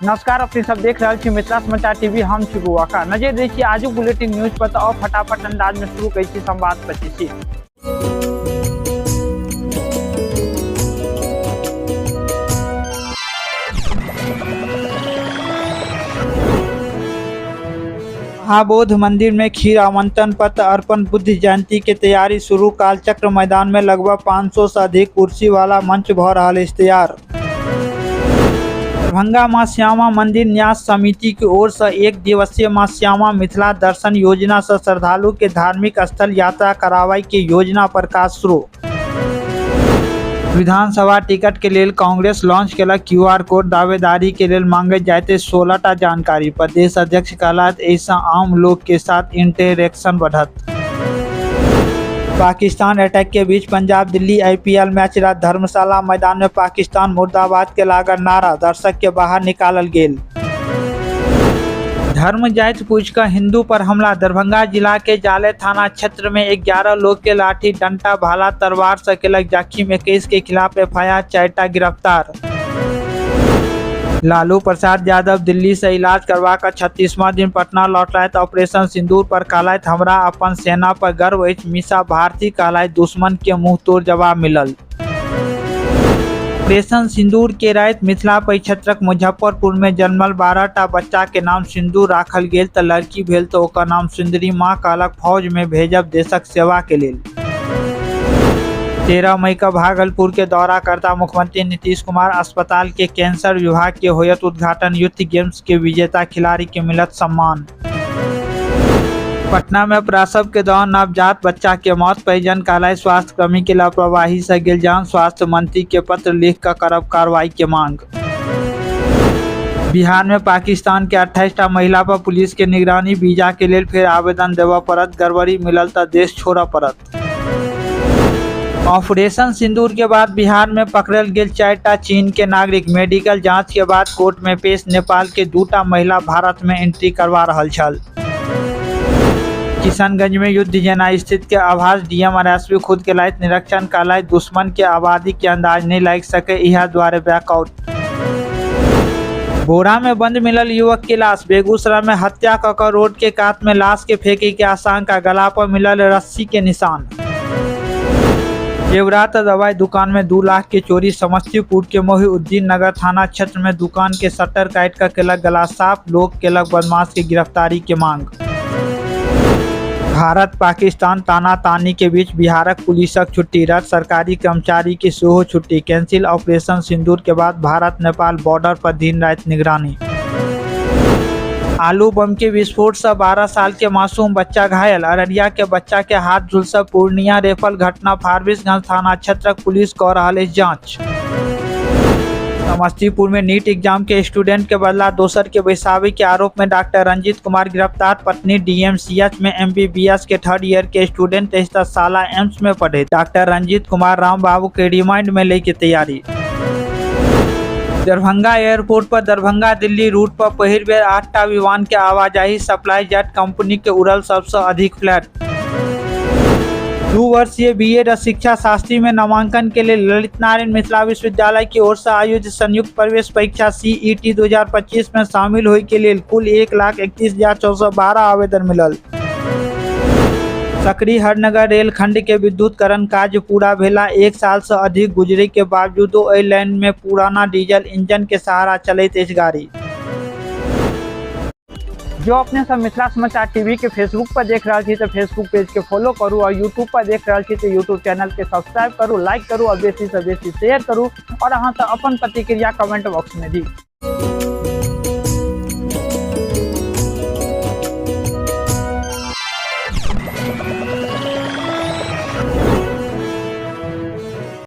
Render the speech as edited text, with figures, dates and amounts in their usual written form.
नमस्कार, अपने सब देख रहे छी मिथिला समाचार टीवी। हम छी गुआका। नजर दै छी आजुक बुलेटिन न्यूज पर तऽ फटाफट अंदाज में शुरू करै छी संवाद 25। महाबोध मंदिर में खीर आमंत्रण पत्र अर्पण। बुद्ध जयंती के तैयारी शुरू। कालचक्र मैदान में लगभग 500 से अधिक कुर्सी वाला मंच भ रहा है तैयार। दरभंगा मां श्यामा मंदिर न्यास समिति की ओर से 1 दिवसीय मां श्यामा मिथिला दर्शन योजना से श्रद्धालु के धार्मिक स्थल यात्रा कराबय के योजना पर काज शुरू। विधानसभा टिकट के लेल कांग्रेस लॉन्च केलक QR कोड। दावेदारी के लेल मांगे जाते 16टा जानकारी। प्रदेश अध्यक्ष कहलथि ऐसा आम लोग के साथ इंटरेक्शन बढ़त। पाकिस्तान अटैक के बीच पंजाब दिल्ली IPL मैच रात धर्मशाला मैदान में पाकिस्तान मुर्दाबाद के लागल नारा। दर्शक के बाहर निकालल गेल। धर्म जाति पूछ कर हिंदू पर हमला। दरभंगा जिला के जाले थाना क्षेत्र में 11 लोग के लाठी डंटा भाला तलवार से केलक जख्मी। 21 के खिलाफ FIR, 4टा गिरफ्तार। लालू प्रसाद यादव दिल्ली से इलाज करवा कर 36वां दिन पटना लौटलैथ। ऑपरेशन सिंदूर पर कहलथि हमरा अपन सेना पर गर्व अछि। मीसा भारती कहलथि दुश्मन के मुंह तोड़ जवाब मिलल। ऑपरेशन सिंदूर के राति मिथिला परिक्षेत्रक मुजफ्फरपुर में जन्मल 12टा बच्चा के नाम सिंदूर राखल गेल तऽ लड़की भेल तऽ ओकर नाम सुंदरी। मां कहलक फौज में भेजब देशक सेवा के लेल। 13 मई का भागलपुर के दौरा करता मुख्यमंत्री नीतीश कुमार। अस्पताल के कैंसर विभाग के होयत उद्घाटन। यूथ गेम्स के विजेता खिलाड़ी के मिलत सम्मान। पटना में प्रसव के दौरान नवजात बच्चा के मौत। परिजन कहलथि स्वास्थ्य कर्मी के लापरवाही से गेल जान। स्वास्थ्य मंत्री के पत्र लिख कर करब कार्रवाई के मांग। बिहार में पाकिस्तान के 28टा महिला पर पुलिस के निगरानी। वीजा के लेल फिर आवेदन देवा पड़त। गड़बड़ी मिलल तऽ देश छोड़ऽ पड़त। ऑपरेशन सिंदूर के बाद बिहार में पकड़ल गेल 4टा चीन के नागरिक। मेडिकल जांच के बाद कोर्ट में पेश। नेपाल के 2टा महिला भारत में एंट्री करवा रहल छल। किशनगंज में युद्ध जेना स्थिति के आभास। DM और SP खुद के लायक निरीक्षण कहलथि दुश्मन के आबादी के अंदाज नहीं लग सके, इहा द्वारे बैकआउट। बोरा में बंद मिलल युवक की लाश। बेगूसराय में हत्या कर रोड के कात में लाश के फेंके के आशंका। गला पर मिलल रस्सी के निशान। जेवरात दवाई दुकान में 2 लाख की चोरी। समस्तीपुर के मोहिउद्दीन नगर थाना क्षेत्र में दुकान के शटर काट कर केलक गला साफ। लोग केलक बदमाश की गिरफ्तारी के मांग। भारत पाकिस्तान तानातानी के बीच बिहारक पुलिसक छुट्टी रद्द। सरकारी कर्मचारी की सेहो छुट्टी कैंसिल। ऑपरेशन सिंदूर के बाद भारत नेपाल बॉर्डर पर दिन रात निगरानी। आलू बम के विस्फोट से 12 साल के मासूम बच्चा घायल। अररिया के बच्चा के हाथ झुलसा। पूर्णिया रेफल घटना। फारबिसगंज थाना क्षेत्रक पुलिस कऽ रहल अछि जांच। समस्तीपुर में नीट एग्जाम के स्टूडेंट के बदला दोसर के बैसाबे के आरोप में डॉक्टर रंजीत कुमार गिरफ्तार। पत्नी DMCH में MBBS के 3rd ईयर के स्टूडेंट साला एम्स में पढ़े। डॉक्टर रंजीत कुमार राम बाबू के रिमांड में लेके तैयारी। दरभंगा एयरपोर्ट पर दरभंगा दिल्ली रूट पर पहिल बेर 8टा विमान के आवाजाही। सप्लाई जेट कंपनी के उड़ल सबसे अधिक फ्लाइट। 2 वर्षीय B.Ed शिक्षा शास्त्री में नामांकन के लिए ललित नारायण मिथिला विश्वविद्यालय की ओर से आयोजित संयुक्त प्रवेश परीक्षा CET 2025 में शामिल होय के लिए कुल 1,31,412 आवेदन मिलल। सकरी हरनगर रेलखंड के विद्युतीकरण कार्य पूरा भेला 1 साल से अधिक गुजरे के बावजूदो एहि लाइन में पुराना डीजल इंजन के सहारा चलैत अछि गाड़ी। जो अपने सब मिथिला समाचार टीवी के फेसबुक पर देख रहा थी तो फेसबुक पेज के फॉलो करूँ और यूट्यूब पर देख रहा थी तो यूट्यूब चैनल के सब्सक्राइब करूँ, लाइक करूँ और बेसी से बेसी शेयर करूँ और अहाँ तो अपन प्रतिक्रिया कमेंट बॉक्स में दी।